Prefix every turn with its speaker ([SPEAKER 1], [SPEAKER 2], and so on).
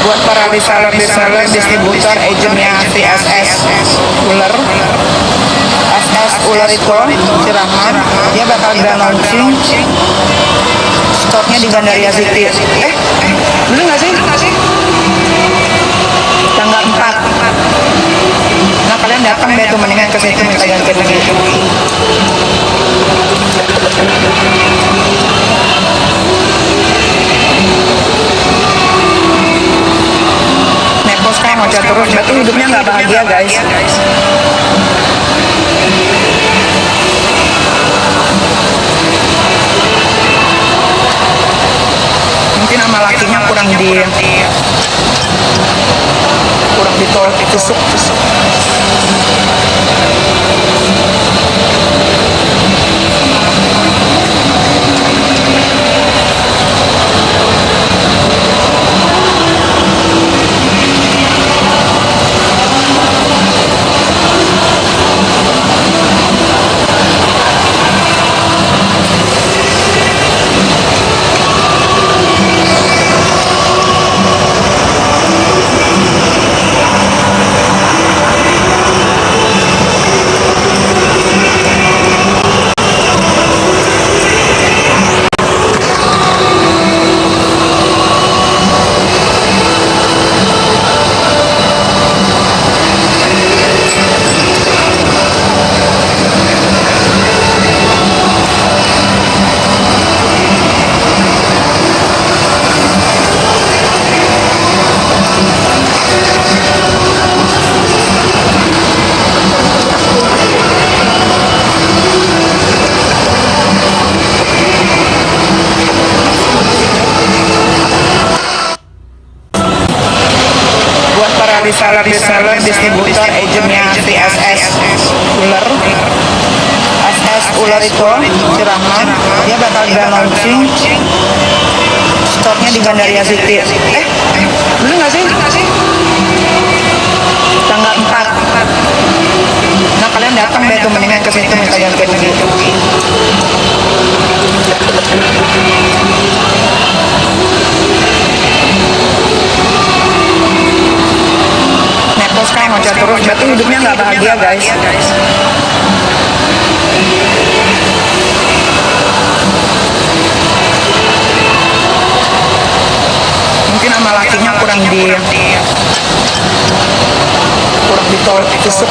[SPEAKER 1] buat para reseller, distributor, agentnya VSS Ular. SS Ular itu Cirangan, dia bakal grand launching stoknya di Gandaria City. Bener nggak sih? Tanggal 4. Nah kalian datang deh tuh, mendingan ke situ minta ganti lagi. Nepos kayak ngoceh terus, berarti hidupnya nggak bahagia guys. Mungkin sama lakinya kurang ditolak, ditusuk. Reseller, distributor, agentnya VSS Ular. SS Ular itu Cirangan, dia bakal grand launching stoknya di Gandaria City. Bener nggak sih? Tanggal 4. Nah kalian datang deh tuh, mendingan ke situ minta ganti lagi. Nepos kayak ngoceh terus, berarti hidupnya nggak bahagia guys. Mungkin sama lakinya kurang ditolak, ditusuk.